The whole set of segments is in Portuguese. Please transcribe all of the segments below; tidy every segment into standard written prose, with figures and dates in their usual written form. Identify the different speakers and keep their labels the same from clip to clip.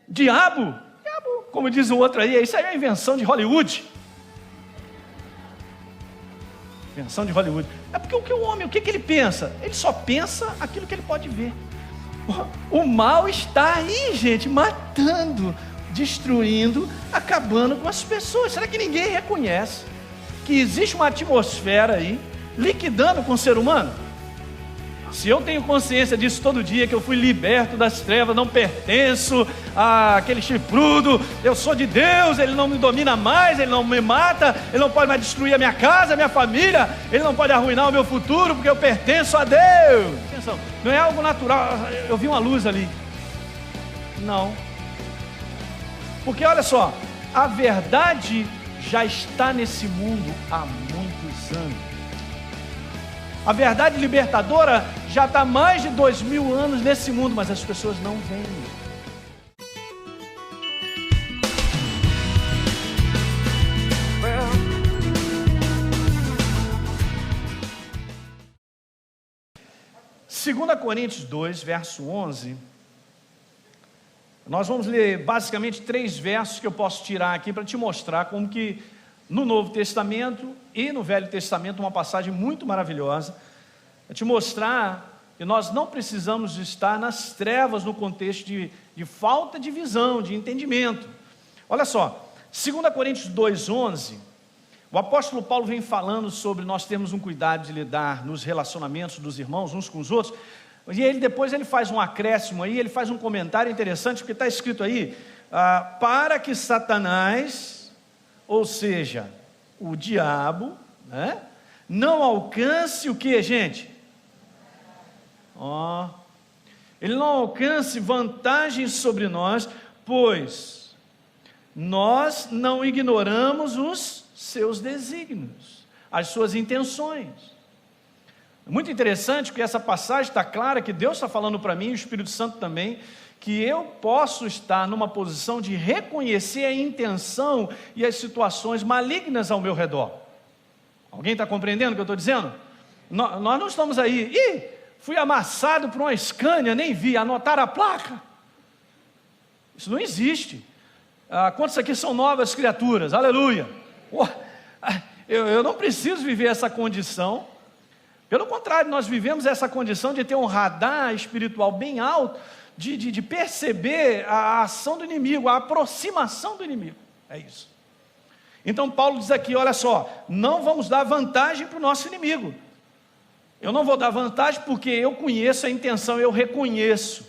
Speaker 1: Diabo, como diz o outro aí, isso aí é uma invenção de Hollywood. Invenção de Hollywood. É porque o homem, o que ele pensa? Ele só pensa aquilo que ele pode ver. O mal está aí, gente, matando, destruindo, acabando com as pessoas. Será que ninguém reconhece que existe uma atmosfera aí, liquidando com o ser humano? Se eu tenho consciência disso todo dia, que eu fui liberto das trevas, não pertenço àquele chifrudo, eu sou de Deus, Ele não me domina mais, Ele não me mata, Ele não pode mais destruir a minha casa, a minha família, Ele não pode arruinar o meu futuro, porque eu pertenço a Deus. Atenção, não é algo natural. Eu vi uma luz ali. Não. Porque olha só, a verdade já está nesse mundo há muitos anos. A verdade libertadora já está há mais de 2000 anos nesse mundo, mas as pessoas não veem. Segunda Coríntios 2, verso 11. Nós vamos ler basicamente 3 versos que eu posso tirar aqui para te mostrar como que no Novo Testamento e no Velho Testamento, uma passagem muito maravilhosa, para te mostrar que nós não precisamos estar nas trevas no contexto de falta de visão, de entendimento. Olha só, 2 Coríntios 2,11, o apóstolo Paulo vem falando sobre nós termos um cuidado de lidar nos relacionamentos dos irmãos, uns com os outros, e depois ele faz um acréscimo aí, ele faz um comentário interessante, porque está escrito aí, para que Satanás, ou seja, o diabo, né, não alcance o que, gente? Ele não alcance vantagem sobre nós, pois nós não ignoramos os seus desígnios, as suas intenções. Muito interessante que essa passagem está clara, que Deus está falando para mim, e o Espírito Santo também, que eu posso estar numa posição de reconhecer a intenção e as situações malignas ao meu redor. Alguém está compreendendo o que eu estou dizendo? Nós não estamos aí, fui amassado por uma Scania, nem vi, anotaram a placa. Isso não existe. Quantos aqui são novas criaturas? Aleluia. Eu não preciso viver essa condição. Pelo contrário, nós vivemos essa condição de ter um radar espiritual bem alto, de perceber a ação do inimigo, a aproximação do inimigo. É isso. Então Paulo diz aqui, olha só, não vamos dar vantagem para o nosso inimigo. Eu não vou dar vantagem porque eu conheço a intenção, eu reconheço.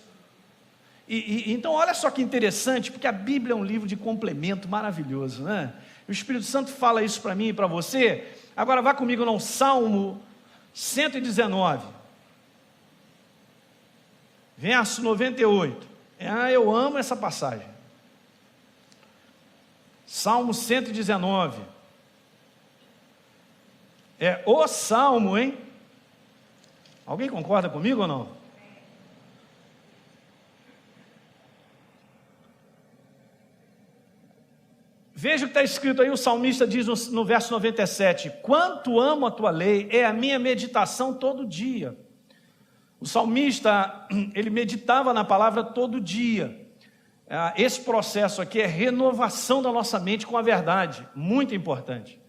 Speaker 1: Então olha só que interessante, porque a Bíblia é um livro de complemento maravilhoso, né? O Espírito Santo fala isso para mim e para você. Agora vá comigo no Salmo 119, verso 98. Eu amo essa passagem. Salmo 119. É o salmo, hein? Alguém concorda comigo ou não? Veja o que está escrito aí, o salmista diz no verso 97, quanto amo a tua lei, é a minha meditação todo dia. O salmista, ele meditava na palavra todo dia. Esse processo aqui é renovação da nossa mente com a verdade, muito importante.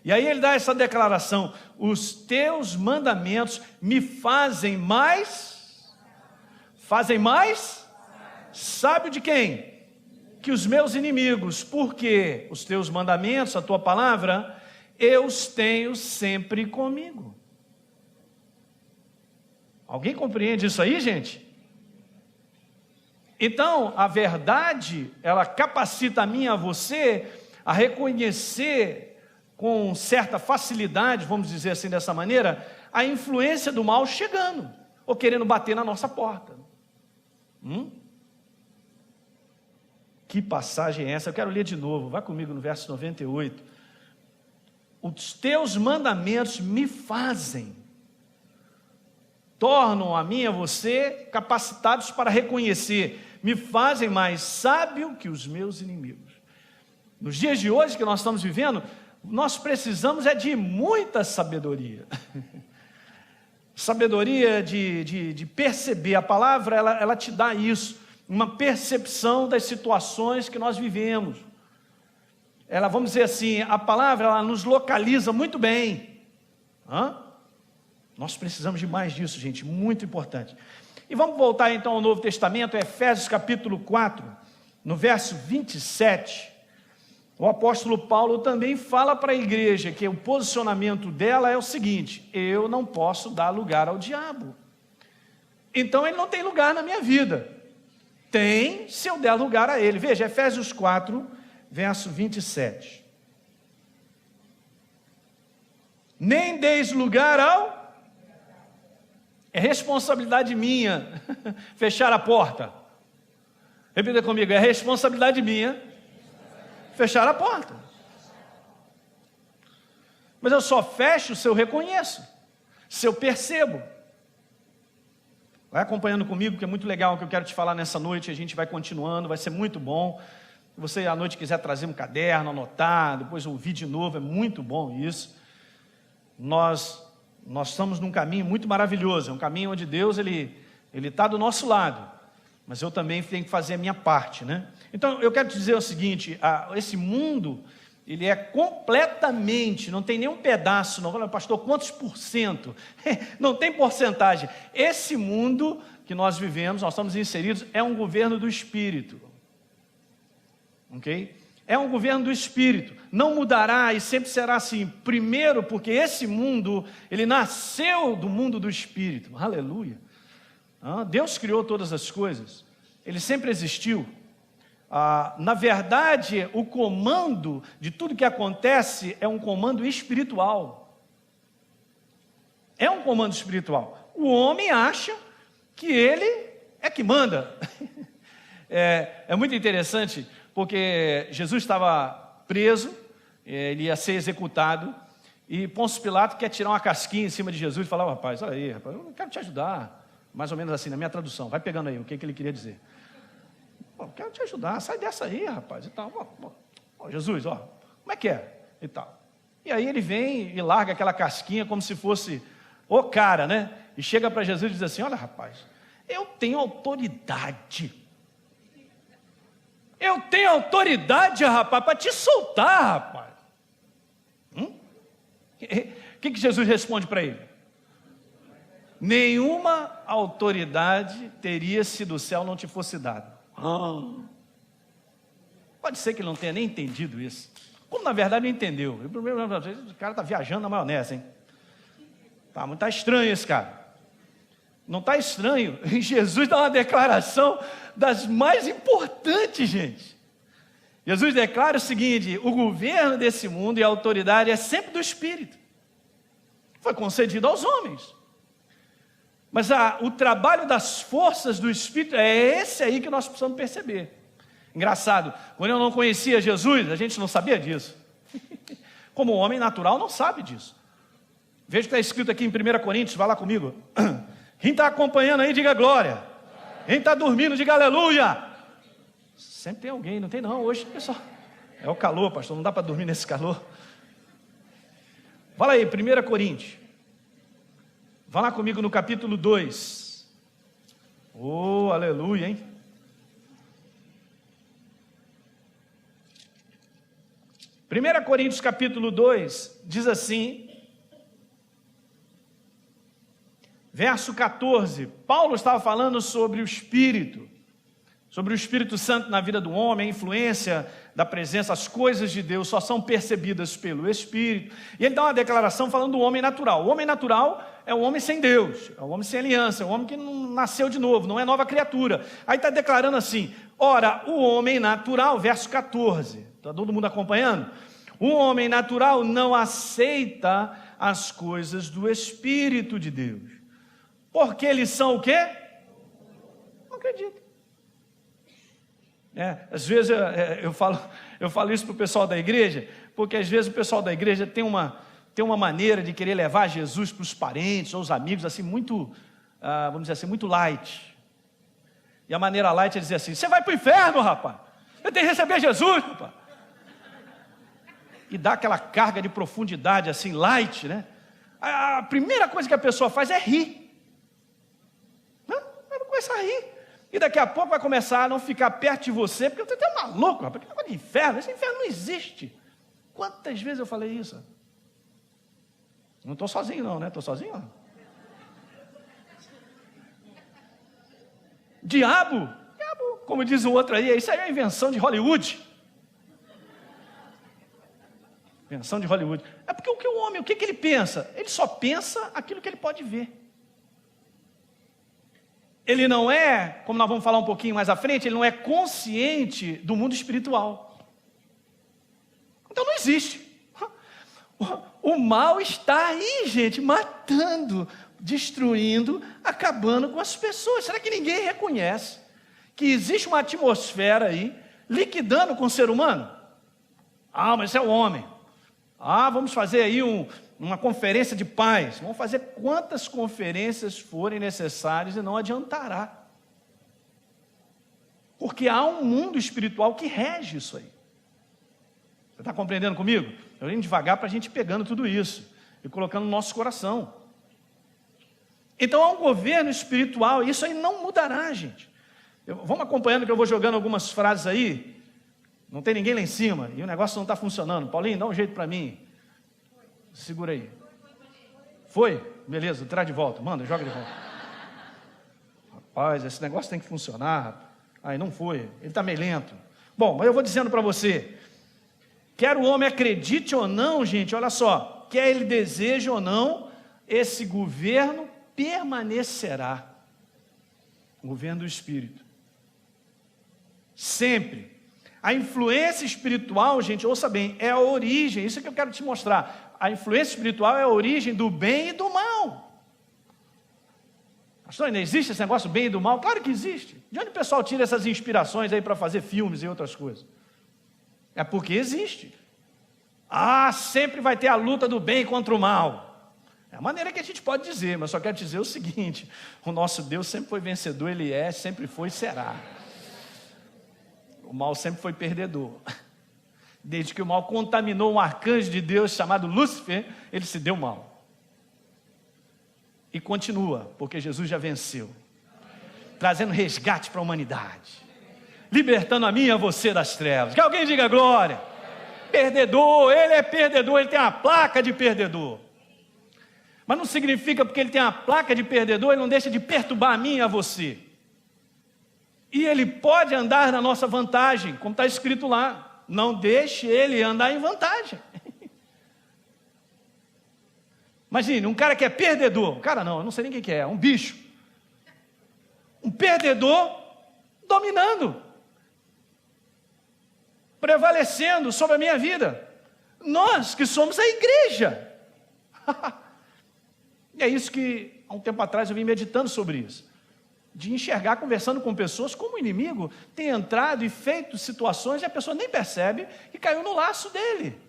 Speaker 1: E aí ele dá essa declaração, os teus mandamentos me fazem mais sábio de quem? Que os meus inimigos, porque os teus mandamentos, a tua palavra, eu os tenho sempre comigo. Alguém compreende isso aí, gente? Então, a verdade, ela capacita a mim e a você a reconhecer com certa facilidade, vamos dizer assim dessa maneira, a influência do mal chegando, ou querendo bater na nossa porta. Que passagem é essa? Eu quero ler de novo, vai comigo no verso 98. Os teus mandamentos me fazem, tornam a mim e a você capacitados para reconhecer, me fazem mais sábio que os meus inimigos. Nos dias de hoje que nós estamos vivendo, nós precisamos de muita sabedoria. Sabedoria de perceber, a palavra ela te dá isso. uma percepção das situações que nós vivemos. Ela, vamos dizer assim, a palavra ela nos localiza muito bem. Nós precisamos de mais disso, gente, muito importante. E vamos voltar então ao Novo Testamento, Efésios capítulo 4, no verso 27. O apóstolo Paulo também fala para a igreja que o posicionamento dela é o seguinte: eu não posso dar lugar ao diabo. Então ele não tem lugar na minha vida. Tem se eu der lugar a ele. Veja, Efésios 4, verso 27. Nem deis lugar ao... É responsabilidade minha fechar a porta. Repita comigo, é responsabilidade minha fechar a porta. Mas eu só fecho se eu reconheço, se eu percebo. Vai acompanhando comigo, que é muito legal o que eu quero te falar nessa noite. A gente vai continuando, vai ser muito bom. Se você à noite quiser trazer um caderno, anotar, depois ouvir de novo, é muito bom isso. Nós estamos num caminho muito maravilhoso, é um caminho onde Deus ele está do nosso lado, mas eu também tenho que fazer a minha parte, né? Então eu quero te dizer o seguinte: esse mundo, ele é completamente, não tem nenhum pedaço, não. Pastor, quantos por cento? Não tem porcentagem. Esse mundo que nós vivemos, nós estamos inseridos, é um governo do Espírito, ok? É um governo do Espírito, não mudará e sempre será assim. Primeiro, porque esse mundo, ele nasceu do mundo do Espírito, aleluia. Deus criou todas as coisas, ele sempre existiu. Na verdade, o comando de tudo que acontece é um comando espiritual. É um comando espiritual. O homem acha que ele é que manda. É muito interessante, porque Jesus estava preso, ele ia ser executado, e Pôncio Pilato quer tirar uma casquinha em cima de Jesus e falar: rapaz, olha aí, rapaz, eu quero te ajudar. Mais ou menos assim, na minha tradução, vai pegando aí o que ele queria dizer. Eu quero te ajudar, sai dessa aí, rapaz, e tal. Jesus, como é que é? E tal. E aí ele vem e larga aquela casquinha como se fosse o cara, né? E chega para Jesus e diz assim: olha, rapaz, eu tenho autoridade. Eu tenho autoridade, rapaz, para te soltar, rapaz. O que Jesus responde para ele? Nenhuma autoridade teria se do céu não te fosse dada. Pode ser que ele não tenha nem entendido isso. Como na verdade não entendeu. O cara está viajando na maionese, hein? Tá estranho esse cara. Não está estranho. Jesus dá uma declaração das mais importantes, gente. Jesus declara o seguinte: o governo desse mundo e a autoridade é sempre do Espírito. Foi concedido aos homens. Mas o trabalho das forças do Espírito é esse aí que nós precisamos perceber. Engraçado, quando eu não conhecia Jesus, a gente não sabia disso. Como o homem natural não sabe disso. Veja que está escrito aqui em 1 Coríntios, vai lá comigo. Quem está acompanhando aí, diga glória. Quem está dormindo, diga aleluia. Sempre tem alguém, não tem não, hoje, pessoal. É o calor, pastor, não dá para dormir nesse calor. Fala aí, 1 Coríntios. Vá lá comigo no capítulo 2. Oh, aleluia, hein? Primeira Coríntios capítulo 2 diz assim, verso 14. Paulo estava falando sobre o Espírito Santo na vida do homem, a influência da presença, as coisas de Deus só são percebidas pelo Espírito. E ele dá uma declaração falando do homem natural. O homem natural é o homem sem Deus, é o homem sem aliança, é o homem que não nasceu de novo, não é nova criatura. Aí está declarando assim: ora, o homem natural, verso 14, está todo mundo acompanhando? O homem natural não aceita as coisas do Espírito de Deus, porque eles são o quê? Não acredito. Às vezes eu falo isso para o pessoal da igreja, porque às vezes o pessoal da igreja tem uma maneira de querer levar Jesus para os parentes ou os amigos, assim, muito, vamos dizer assim, muito light. E a maneira light é dizer assim: você vai para o inferno, rapaz, você tem que receber Jesus, rapaz. E dá aquela carga de profundidade assim, light, né? A primeira coisa que a pessoa faz é rir. Ela começa a rir. E daqui a pouco vai começar a não ficar perto de você, porque você é maluco, rapaz, que negócio de inferno, esse inferno não existe. Quantas vezes eu falei isso? Não estou sozinho não, né? Estou sozinho não. Diabo, como diz o outro aí, isso aí é uma invenção de Hollywood. Invenção de Hollywood. É porque o homem, o que ele pensa? Ele só pensa aquilo que ele pode ver. Ele não é, como nós vamos falar um pouquinho mais à frente, ele não é consciente do mundo espiritual. Então não existe. O mal está aí, gente, matando, destruindo, acabando com as pessoas. Será que ninguém reconhece que existe uma atmosfera aí, liquidando com o ser humano? Ah, mas esse é o homem. Ah, vamos fazer aí uma conferência de paz. Vamos fazer quantas conferências forem necessárias e não adiantará. Porque há um mundo espiritual que rege isso aí. Você está compreendendo comigo? Eu indo devagar para a gente ir pegando tudo isso e colocando no nosso coração. Então há um governo espiritual e isso aí não mudará, gente. Vamos acompanhando que eu vou jogando algumas frases aí. Não tem ninguém lá em cima e o negócio não está funcionando. Paulinho, dá um jeito para mim. Segura aí. Foi? Beleza, traz de volta. Manda, joga de volta. Rapaz, esse negócio tem que funcionar. Aí não foi. Ele está meio lento. Bom, mas eu vou dizendo para você. Quer o homem acredite ou não, gente, olha só. Quer ele deseje ou não, esse governo permanecerá. O governo do Espírito. Sempre. A influência espiritual, gente, ouça bem, é a origem, isso é que eu quero te mostrar. A influência espiritual é a origem do bem e do mal. Pastor, ainda existe esse negócio do bem e do mal? Claro que existe. De onde o pessoal tira essas inspirações aí para fazer filmes e outras coisas? É porque existe. Ah, sempre vai ter a luta do bem contra o mal. É a maneira que a gente pode dizer, mas só quero dizer o seguinte: o nosso Deus sempre foi vencedor, Ele é, sempre foi e será. O mal sempre foi perdedor. Desde que o mal contaminou um arcanjo de Deus chamado Lúcifer, ele se deu mal. E continua, porque Jesus já venceu. Trazendo resgate para a humanidade. Libertando a mim e a você das trevas. Que alguém diga glória. Perdedor, ele é perdedor, ele tem a placa de perdedor. Mas não significa porque ele tem a placa de perdedor, ele não deixa de perturbar a mim e a você. E ele pode andar na nossa vantagem, como está escrito lá. Não deixe ele andar em vantagem. Imagine, um cara que é perdedor. Um cara não, eu não sei nem quem que é um bicho. Um perdedor dominando. Prevalecendo sobre a minha vida. Nós que somos a igreja. E é isso que, há um tempo atrás, eu vim meditando sobre isso. De enxergar, conversando com pessoas, como o inimigo tem entrado e feito situações e a pessoa nem percebe e caiu no laço dele.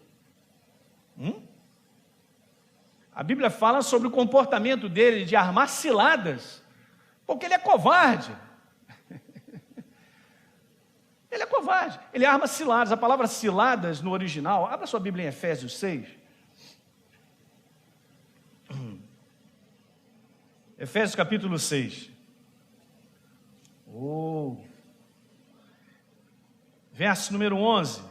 Speaker 1: A Bíblia fala sobre o comportamento dele de armar ciladas, porque ele é covarde. Ele é covarde, ele arma ciladas. A palavra ciladas no original, abra sua Bíblia em Efésios 6. Efésios capítulo 6. Verso número 11.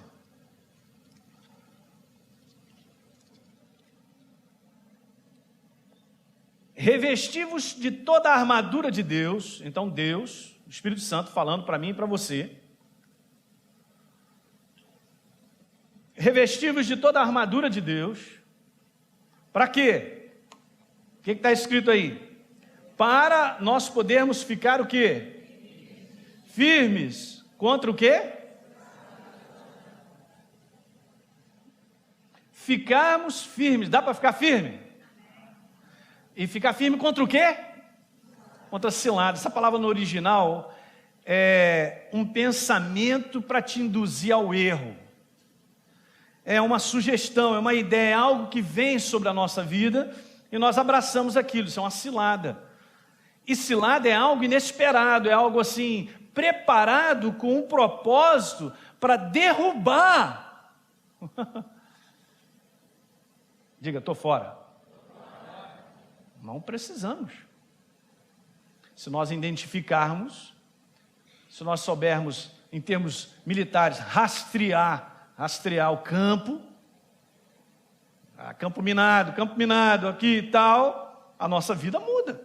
Speaker 1: Revesti-vos de toda a armadura de Deus. Então Deus, o Espírito Santo falando para mim e para você. Revesti-vos de toda a armadura de Deus. Para quê? O que está escrito aí? Para nós podermos ficar o quê? Firmes contra o quê? Ficarmos firmes. Dá para ficar firme? E ficar firme contra o quê? Contra cilada. Essa palavra no original é um pensamento para te induzir ao erro. É uma sugestão, é uma ideia, é algo que vem sobre a nossa vida e nós abraçamos aquilo. Isso é uma cilada. E cilada é algo inesperado, é algo assim, preparado com um propósito para derrubar. Diga, estou fora. Não precisamos. Se nós identificarmos se nós soubermos, em termos militares, rastrear o campo, campo minado aqui e tal, a nossa vida muda.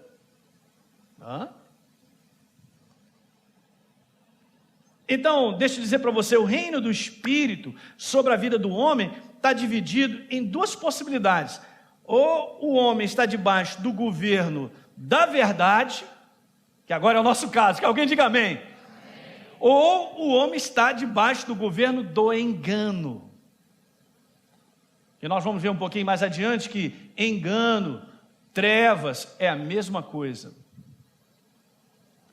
Speaker 1: Então, deixa eu dizer para você, o reino do Espírito sobre a vida do homem está dividido em duas possibilidades. Ou o homem está debaixo do governo da verdade, que agora é o nosso caso, que alguém diga amém. Ou o homem está debaixo do governo do engano. E nós vamos ver um pouquinho mais adiante que engano, trevas é a mesma coisa.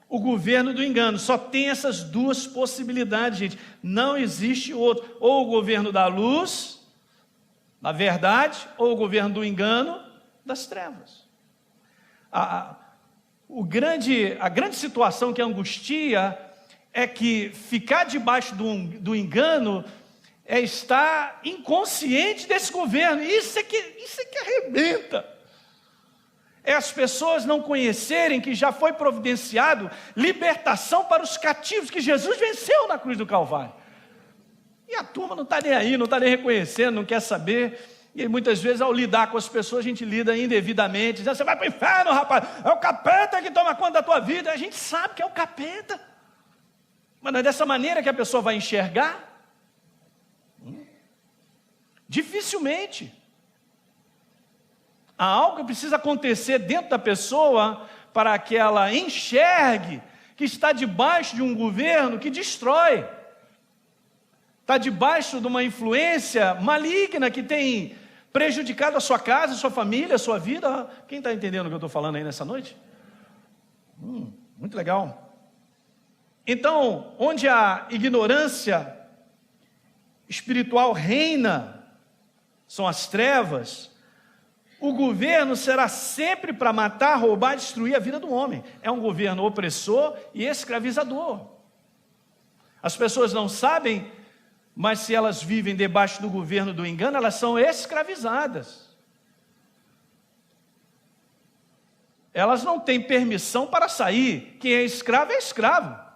Speaker 1: O governo do engano, só tem essas duas possibilidades, gente. Não existe outro. Ou o governo da luz, da verdade, ou o governo do engano, das trevas. A grande situação que angustia é que ficar debaixo do engano é estar inconsciente desse governo. Isso é que arrebenta. É as pessoas não conhecerem que já foi providenciado libertação para os cativos, que Jesus venceu na cruz do Calvário. E a turma não está nem aí, não está nem reconhecendo, não quer saber. E muitas vezes, ao lidar com as pessoas, a gente lida indevidamente, dizendo, você vai para o inferno, rapaz, é o capeta que toma conta da tua vida. A gente sabe que é o capeta, mas não é dessa maneira que a pessoa vai enxergar? Dificilmente. Há algo que precisa acontecer dentro da pessoa para que ela enxergue que está debaixo de um governo que destrói. Está debaixo de uma influência maligna que tem prejudicado a sua casa, a sua família, a sua vida. Quem está entendendo o que eu estou falando aí nessa noite? Muito legal. Então, onde a ignorância espiritual reina, são as trevas, o governo será sempre para matar, roubar, destruir a vida do homem. É um governo opressor e escravizador. As pessoas não sabem, mas se elas vivem debaixo do governo do engano, elas são escravizadas. Elas não têm permissão para sair. Quem é escravo.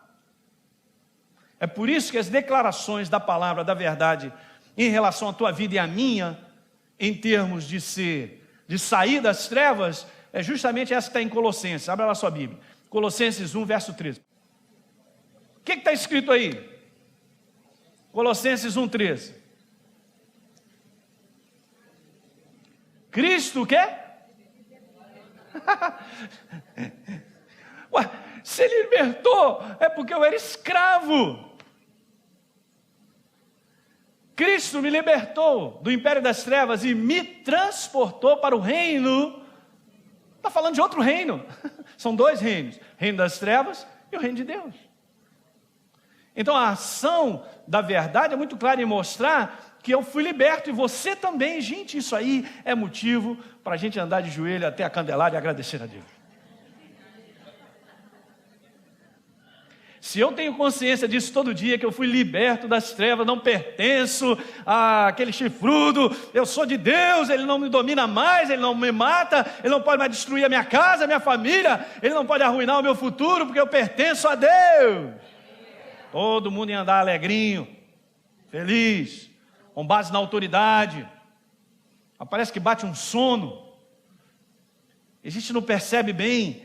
Speaker 1: É por isso que as declarações da palavra da verdade em relação à tua vida e à minha, em termos de sair das trevas, é justamente essa que está em Colossenses. Abra lá sua Bíblia. Colossenses 1, verso 13. O que está escrito aí? Colossenses 1, 13. Cristo o quê? Ué, se ele libertou, é porque eu era escravo. Cristo me libertou do império das trevas e me transportou para o reino. Está falando de outro reino. São dois reinos: reino das trevas e o reino de Deus. Então a ação da verdade é muito clara em mostrar que eu fui liberto e você também. Gente, isso aí é motivo para a gente andar de joelho até a Candelária e agradecer a Deus. Se eu tenho consciência disso todo dia, que eu fui liberto das trevas, não pertenço àquele chifrudo, eu sou de Deus, Ele não me domina mais, Ele não me mata, Ele não pode mais destruir a minha casa, a minha família, Ele não pode arruinar o meu futuro, porque eu pertenço a Deus. Todo mundo ia andar alegrinho, feliz, com base na autoridade. Parece que bate um sono, e a gente não percebe bem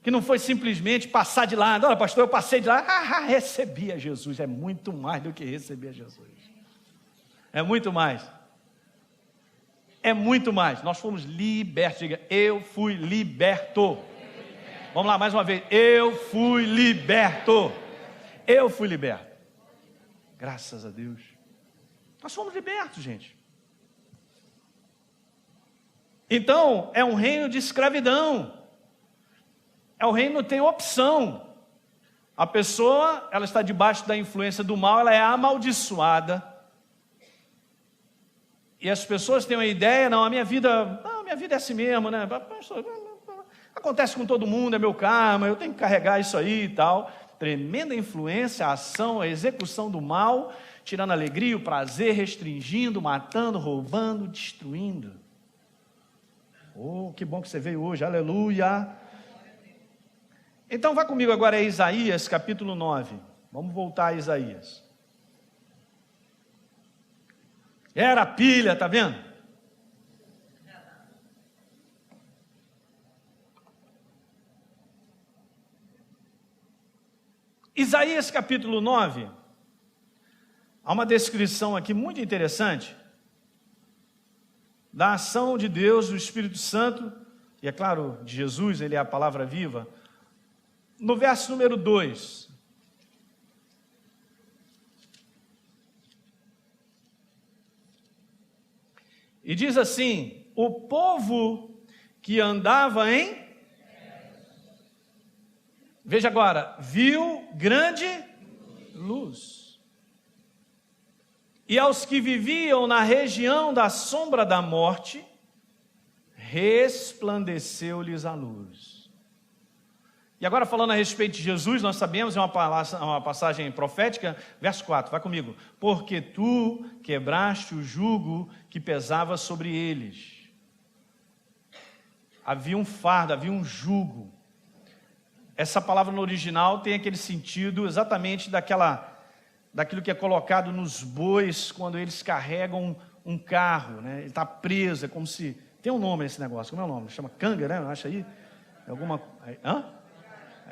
Speaker 1: que não foi simplesmente passar de lado. Olha, pastor, eu passei de lá, recebi a Jesus. É muito mais do que receber a Jesus. É muito mais. É muito mais. Nós fomos libertos. Diga, eu fui liberto. Vamos lá, mais uma vez. Eu fui liberto. Eu fui liberto. Graças a Deus. Nós fomos libertos, gente. Então, é um reino de escravidão. É o reino que não tem opção. A pessoa, ela está debaixo da influência do mal, ela é amaldiçoada. E as pessoas têm uma ideia, não, a minha vida é assim mesmo, né? Acontece com todo mundo, é meu karma, eu tenho que carregar isso aí e tal. Tremenda influência, a ação, a execução do mal, tirando a alegria, o prazer, restringindo, matando, roubando, destruindo. Oh, que bom que você veio hoje, aleluia. Então vá comigo agora a Isaías capítulo 9. Vamos voltar a Isaías. Era pilha, tá vendo? Isaías capítulo 9, há uma descrição aqui muito interessante da ação de Deus, do Espírito Santo, e é claro, de Jesus, ele é a palavra viva. No verso número 2, e diz assim: o povo que andava em... Veja agora, viu grande luz. E aos que viviam na região da sombra da morte, resplandeceu-lhes a luz. E agora falando a respeito de Jesus, nós sabemos, é uma passagem profética, verso 4, vai comigo. Porque tu quebraste o jugo que pesava sobre eles. Havia um fardo, havia um jugo. Essa palavra no original tem aquele sentido exatamente daquilo que é colocado nos bois quando eles carregam um carro, né? Ele está preso, é como se... Tem um nome esse negócio, como é o nome? Chama canga, né? Acha aí? Hã?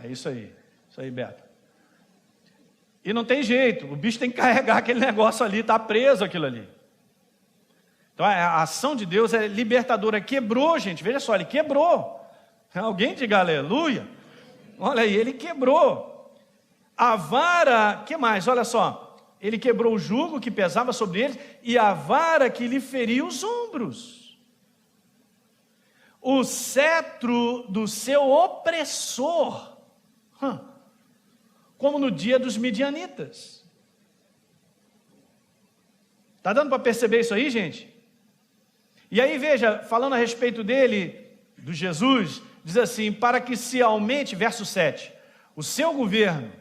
Speaker 1: É isso aí, Beto. E não tem jeito, o bicho tem que carregar aquele negócio ali, está preso aquilo ali. Então a ação de Deus é libertadora, quebrou, gente, veja só, ele quebrou. Alguém diga aleluia. Olha aí, ele quebrou. A vara, que mais? Olha só, ele quebrou o jugo que pesava sobre eles e a vara que lhe feria os ombros. O cetro do seu opressor, como no dia dos midianitas. Está dando para perceber isso aí, gente? E aí veja, falando a respeito dele, do Jesus, diz assim: para que se aumente, verso 7, o seu governo,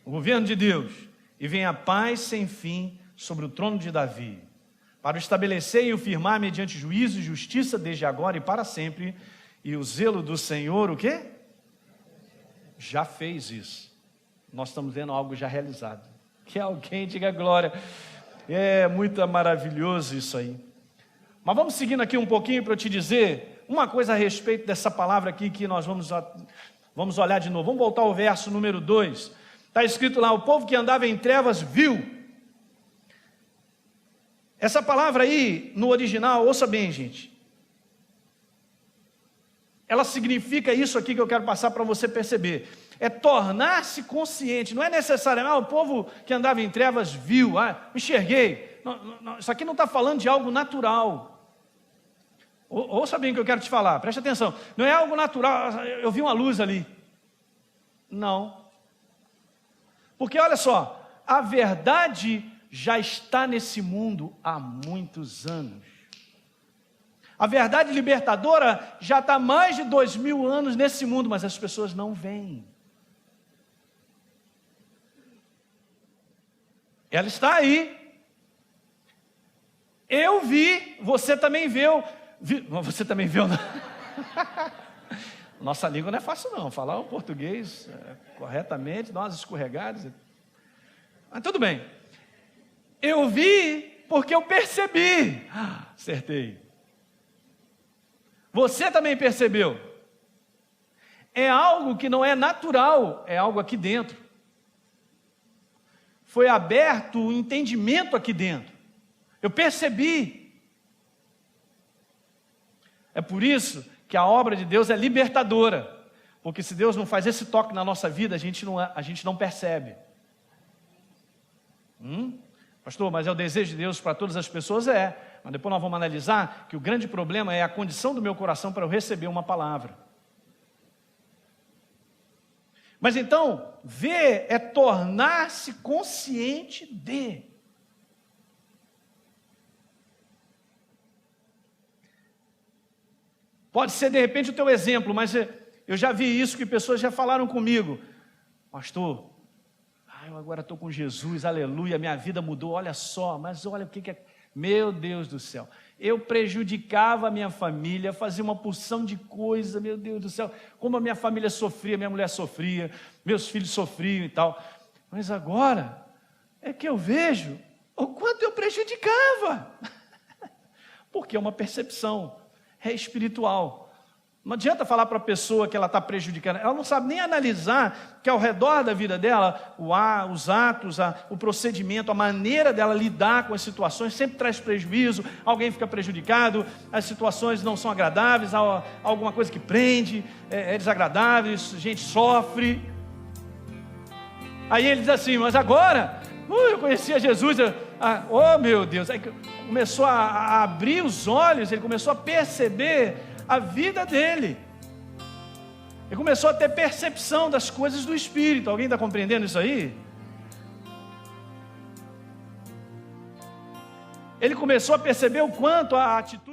Speaker 1: o governo de Deus, e venha paz sem fim sobre o trono de Davi, para o estabelecer e o firmar mediante juízo e justiça desde agora e para sempre, e o zelo do Senhor, o quê? Já fez isso. Nós estamos vendo algo já realizado. Que alguém diga glória. É muito maravilhoso isso aí. Mas vamos seguindo aqui um pouquinho para eu te dizer uma coisa a respeito dessa palavra aqui que nós vamos olhar de novo. Vamos voltar ao verso número 2. Está escrito lá: o povo que andava em trevas viu. Essa palavra aí, no original, ouça bem, gente. Ela significa isso aqui que eu quero passar para você perceber. É tornar-se consciente. Não é necessariamente, o povo que andava em trevas viu, enxerguei. Não, isso aqui não está falando de algo natural. Ouça bem o que eu quero te falar, preste atenção. Não é algo natural, eu vi uma luz ali. Não. Porque olha só, a verdade já está nesse mundo há muitos anos. A verdade libertadora já está há mais de 2000 anos nesse mundo, mas as pessoas não veem. Ela está aí. Eu vi, você também viu. Você também viu, não? Nossa língua não é fácil não, falar o português corretamente, dá umas escorregadas. Mas tudo bem. Eu vi porque eu percebi. Acertei. Você também percebeu. É algo que não é natural, é algo aqui dentro. Foi aberto o entendimento aqui dentro. Eu percebi. É por isso que a obra de Deus é libertadora. Porque se Deus não faz esse toque na nossa vida, a gente não percebe. Pastor, mas é o desejo de Deus para todas as pessoas? É. Mas depois nós vamos analisar que o grande problema é a condição do meu coração para eu receber uma palavra. Mas então, ver é tornar-se consciente de. Pode ser de repente o teu exemplo, mas eu já vi isso que pessoas já falaram comigo. Pastor, eu agora estou com Jesus, aleluia, minha vida mudou, olha só, mas olha o que é... Meu Deus do céu, eu prejudicava a minha família, fazia uma porção de coisa, meu Deus do céu, como a minha família sofria, minha mulher sofria, meus filhos sofriam e tal, Mas agora é que eu vejo o quanto eu prejudicava. Porque é uma percepção, é espiritual. Não adianta falar para a pessoa que ela está prejudicando, ela não sabe nem analisar que ao redor da vida dela, os atos, o procedimento, a maneira dela lidar com as situações sempre traz prejuízo, alguém fica prejudicado, as situações não são agradáveis, há alguma coisa que prende, é desagradável, a gente sofre. Aí ele diz assim, mas agora, eu conhecia Jesus, oh meu Deus, aí começou a abrir os olhos, ele começou a perceber a vida dele, ele começou a ter percepção das coisas do Espírito. Alguém está compreendendo isso aí? Ele começou a perceber o quanto a atitude